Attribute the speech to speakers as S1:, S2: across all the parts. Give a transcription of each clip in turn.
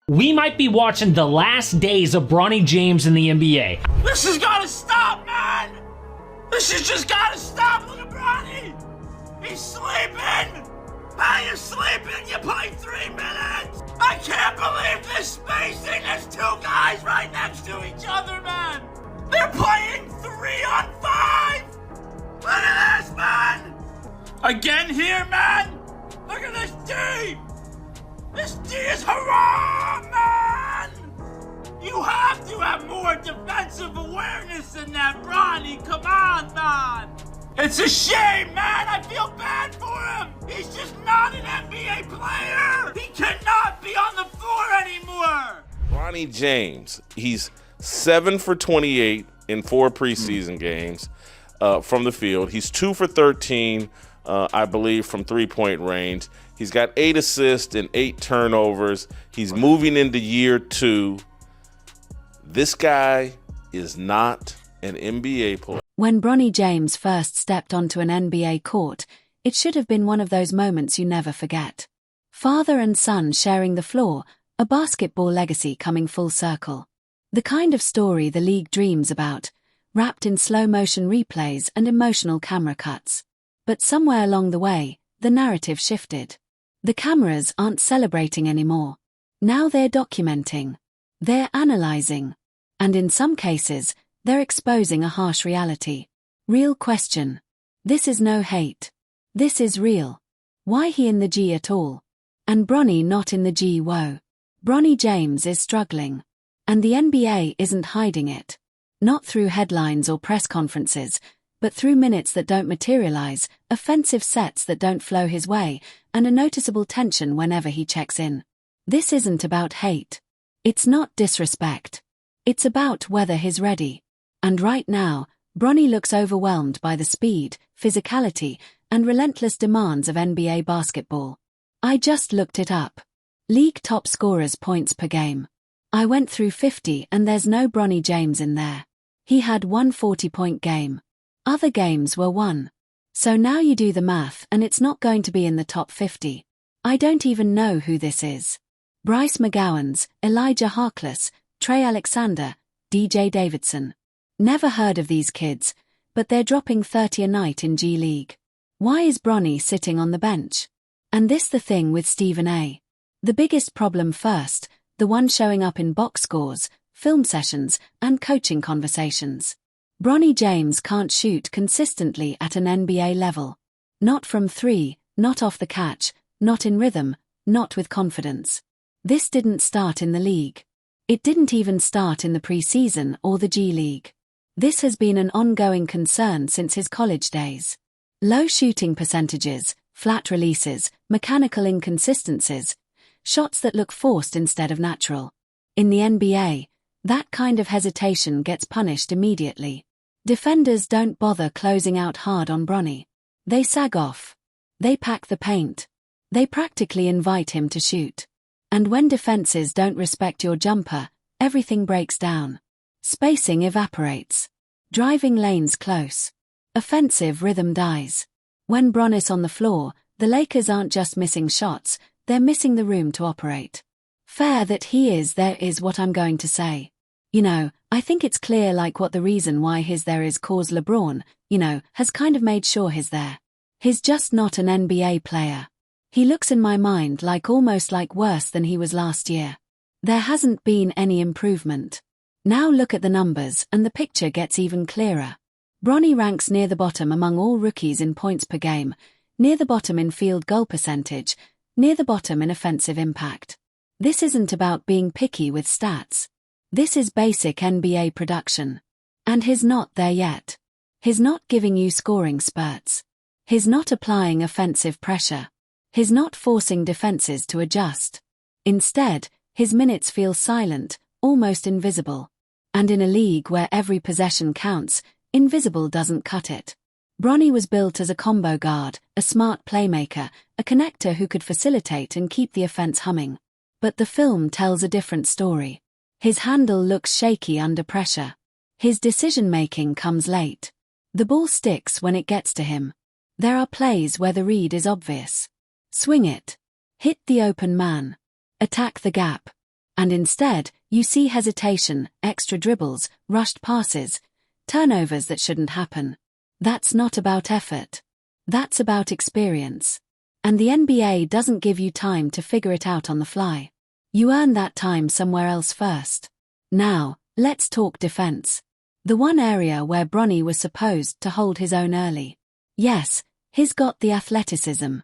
S1: We might be watching the last days of Bronny James in the NBA.
S2: This has gotta stop, man! This has just gotta stop! Look at Bronny! He's sleeping! How you sleeping? You play 3 minutes! I can't believe this spacing! There's 2 guys right next to each other, man! They're playing 3 on 5! Look at this, man! Again here, man! Look at this D! This D is haram, man! You have to have more defensive awareness than that, Bronny. Come on, man! It's a shame, man! I feel bad for him! He's just not an NBA player! He cannot be on the floor anymore!
S3: Bronny James, he's 7 for 28 in 4 preseason games from the field. He's 2 for 13, I believe, from three-point range. He's got 8 assists and 8 turnovers. He's moving into year 2. This guy is not an NBA player.
S4: When Bronny James first stepped onto an NBA court, it should have been one of those moments you never forget. Father and son sharing the floor, a basketball legacy coming full circle. The kind of story the league dreams about, wrapped in slow-motion replays and emotional camera cuts. But somewhere along the way, the narrative shifted. The cameras aren't celebrating anymore. Now they're documenting. They're analyzing. And in some cases, they're exposing a harsh reality. Real question. This is no hate. This is real. Why he in the G at all? And Bronny not in the G, whoa. Bronny James is struggling. And the NBA isn't hiding it. Not through headlines or press conferences, but through minutes that don't materialize, offensive sets that don't flow his way, and a noticeable tension whenever he checks in. This isn't about hate. It's not disrespect. It's about whether he's ready. And right now, Bronny looks overwhelmed by the speed, physicality, and relentless demands of NBA basketball. I just looked it up. League top scorers points per game. I went through 50 and there's no Bronny James in there. He had one 40-point game. Other games were won. So now you do the math and it's not going to be in the top 50. I don't even know who this is. Bryce McGowans, Elijah Harkless, Trey Alexander, DJ Davidson. Never heard of these kids, but they're dropping 30 a night in G League. Why is Bronny sitting on the bench? And this the thing with Stephen A. The biggest problem first, the one showing up in box scores, film sessions, and coaching conversations. Bronny James can't shoot consistently at an NBA level. Not from 3, not off the catch, not in rhythm, not with confidence. This didn't start in the league. It didn't even start in the preseason or the G League. This has been an ongoing concern since his college days. Low shooting percentages, flat releases, mechanical inconsistencies, shots that look forced instead of natural. In the NBA, that kind of hesitation gets punished immediately. Defenders don't bother closing out hard on Bronny. They sag off. They pack the paint. They practically invite him to shoot. And when defenses don't respect your jumper, everything breaks down. Spacing evaporates. Driving lanes close. Offensive rhythm dies. When Bronny's on the floor, the Lakers aren't just missing shots, they're missing the room to operate. Fair that he is there is what I'm going to say. I think it's clear like what the reason why he's there is cause LeBron, has kind of made sure he's there. He's just not an NBA player. He looks in my mind like almost like worse than he was last year. There hasn't been any improvement. Now look at the numbers and the picture gets even clearer. Bronny ranks near the bottom among all rookies in points per game, near the bottom in field goal percentage, near the bottom in offensive impact. This isn't about being picky with stats. This is basic NBA production. And he's not there yet. He's not giving you scoring spurts. He's not applying offensive pressure. He's not forcing defenses to adjust. Instead, his minutes feel silent, almost invisible. And in a league where every possession counts, invisible doesn't cut it. Bronny was built as a combo guard, a smart playmaker, a connector who could facilitate and keep the offense humming. But the film tells a different story. His handle looks shaky under pressure. His decision-making comes late. The ball sticks when it gets to him. There are plays where the read is obvious. Swing it. Hit the open man. Attack the gap. And instead, you see hesitation, extra dribbles, rushed passes, turnovers that shouldn't happen. That's not about effort. That's about experience. And the NBA doesn't give you time to figure it out on the fly. You earn that time somewhere else first. Now, let's talk defense. The one area where Bronny was supposed to hold his own early. Yes, he's got the athleticism.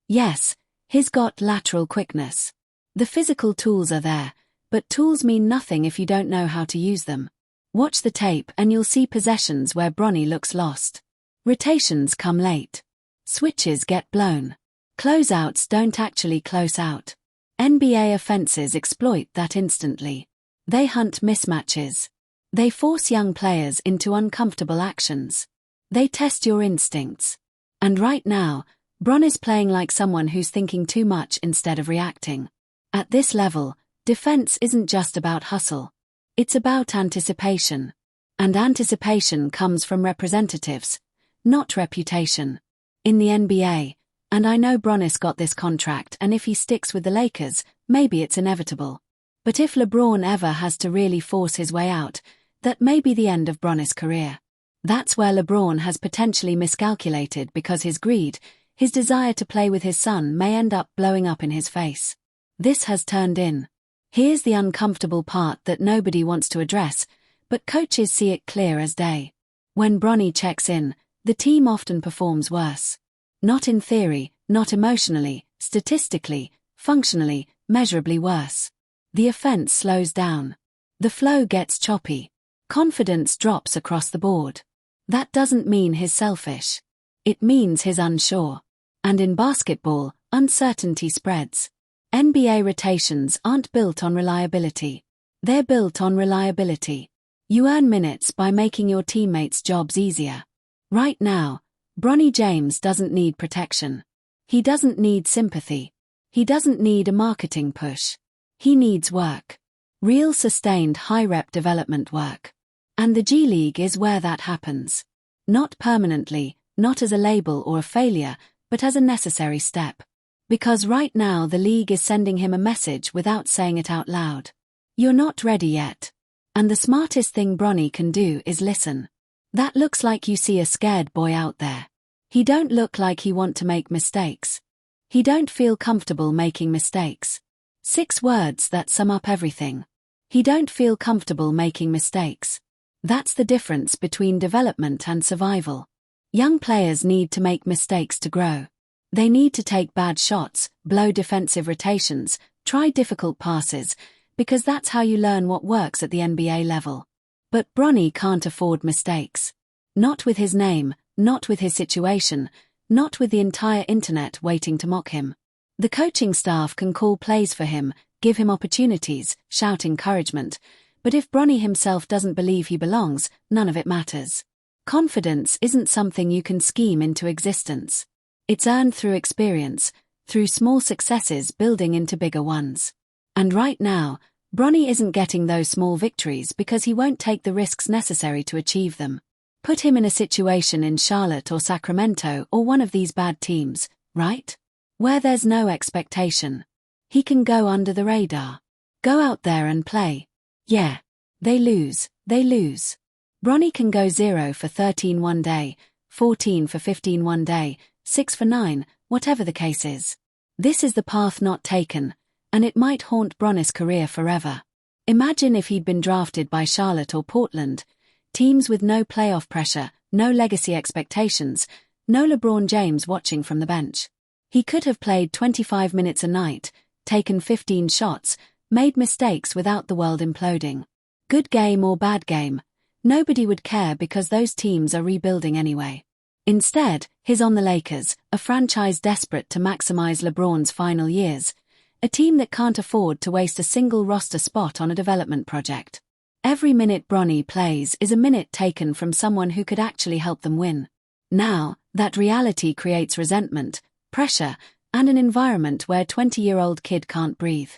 S4: Yes, he's got lateral quickness. The physical tools are there, but tools mean nothing if you don't know how to use them. Watch the tape and you'll see possessions where Bronny looks lost. Rotations come late. Switches get blown. Closeouts don't actually close out. NBA offenses exploit that instantly. They hunt mismatches. They force young players into uncomfortable actions. They test your instincts. And right now, Bronny's playing like someone who's thinking too much instead of reacting. At this level, defense isn't just about hustle. It's about anticipation. And anticipation comes from representatives, not reputation. In the NBA, and I know Bronny's got this contract, and if he sticks with the Lakers, maybe it's inevitable. But if LeBron ever has to really force his way out, that may be the end of Bronny's career. That's where LeBron has potentially miscalculated, because his greed, his desire to play with his son, may end up blowing up in his face. This has turned in. Here's the uncomfortable part that nobody wants to address, but coaches see it clear as day. When Bronny checks in, the team often performs worse. Not in theory, not emotionally, statistically, functionally, measurably worse. The offense slows down. The flow gets choppy. Confidence drops across the board. That doesn't mean he's selfish. It means he's unsure. And in basketball, uncertainty spreads. NBA rotations aren't built on reliability. They're built on reliability. You earn minutes by making your teammates' jobs easier. Right now, Bronny James doesn't need protection. He doesn't need sympathy. He doesn't need a marketing push. He needs work. Real sustained high-rep development work. And the G League is where that happens. Not permanently, not as a label or a failure, but as a necessary step. Because right now the league is sending him a message without saying it out loud. You're not ready yet. And the smartest thing Bronny can do is listen. That looks like you see a scared boy out there. He don't look like he want to make mistakes. He don't feel comfortable making mistakes. 6 words that sum up everything. He don't feel comfortable making mistakes. That's the difference between development and survival. Young players need to make mistakes to grow. They need to take bad shots, blow defensive rotations, try difficult passes, because that's how you learn what works at the NBA level. But Bronny can't afford mistakes. Not with his name, not with his situation, not with the entire internet waiting to mock him. The coaching staff can call plays for him, give him opportunities, shout encouragement, but if Bronny himself doesn't believe he belongs, none of it matters. Confidence isn't something you can scheme into existence. It's earned through experience, through small successes building into bigger ones. And right now, Bronny isn't getting those small victories because he won't take the risks necessary to achieve them. Put him in a situation in Charlotte or Sacramento or one of these bad teams, right? Where there's no expectation. He can go under the radar. Go out there and play. Yeah. They lose. Bronny can go 0 for 13 one day, 14 for 15 one day, 6 for 9, whatever the case is. This is the path not taken, and it might haunt Bronny's career forever. Imagine if he'd been drafted by Charlotte or Portland, teams with no playoff pressure, no legacy expectations, no LeBron James watching from the bench. He could have played 25 minutes a night, taken 15 shots, made mistakes without the world imploding. Good game or bad game, nobody would care because those teams are rebuilding anyway. Instead, he's on the Lakers, a franchise desperate to maximize LeBron's final years, a team that can't afford to waste a single roster spot on a development project. Every minute Bronny plays is a minute taken from someone who could actually help them win. Now, that reality creates resentment, pressure, and an environment where a 20-year-old kid can't breathe.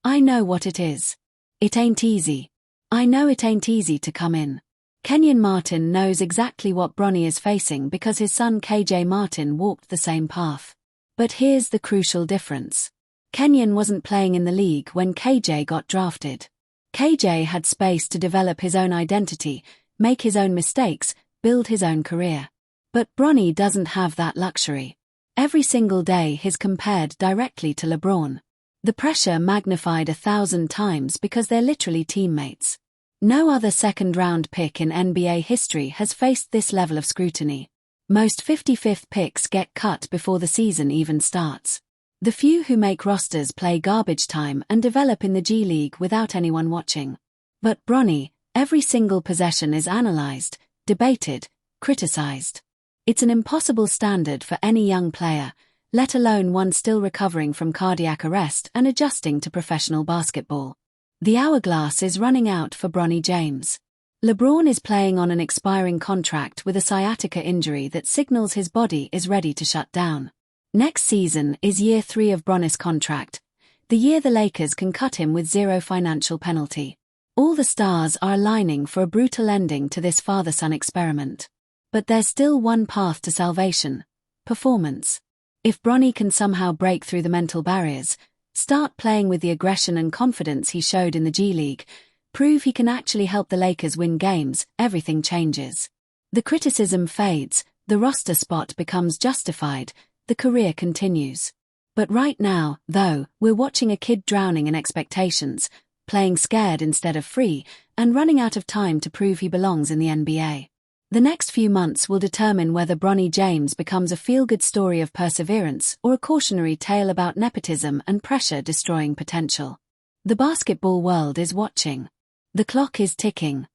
S4: I know what it is. It ain't easy. I know it ain't easy to come in. Kenyon Martin knows exactly what Bronny is facing because his son KJ Martin walked the same path. But here's the crucial difference. Kenyon wasn't playing in the league when KJ got drafted. KJ had space to develop his own identity, make his own mistakes, build his own career. But Bronny doesn't have that luxury. Every single day he's compared directly to LeBron. The pressure magnified 1,000 times because they're literally teammates. No other second-round pick in NBA history has faced this level of scrutiny. Most 55th picks get cut before the season even starts. The few who make rosters play garbage time and develop in the G League without anyone watching. But Bronny, every single possession is analyzed, debated, criticized. It's an impossible standard for any young player, let alone one still recovering from cardiac arrest and adjusting to professional basketball. The hourglass is running out for Bronny James. LeBron is playing on an expiring contract with a sciatica injury that signals his body is ready to shut down. Next season is year 3 of Bronny's contract, the year the Lakers can cut him with zero financial penalty. All the stars are aligning for a brutal ending to this father-son experiment. But there's still one path to salvation: performance. If Bronny can somehow break through the mental barriers, start playing with the aggression and confidence he showed in the G League, prove he can actually help the Lakers win games, everything changes. The criticism fades, the roster spot becomes justified, the career continues. But right now, though, we're watching a kid drowning in expectations, playing scared instead of free, and running out of time to prove he belongs in the NBA. The next few months will determine whether Bronny James becomes a feel-good story of perseverance or a cautionary tale about nepotism and pressure destroying potential. The basketball world is watching. The clock is ticking.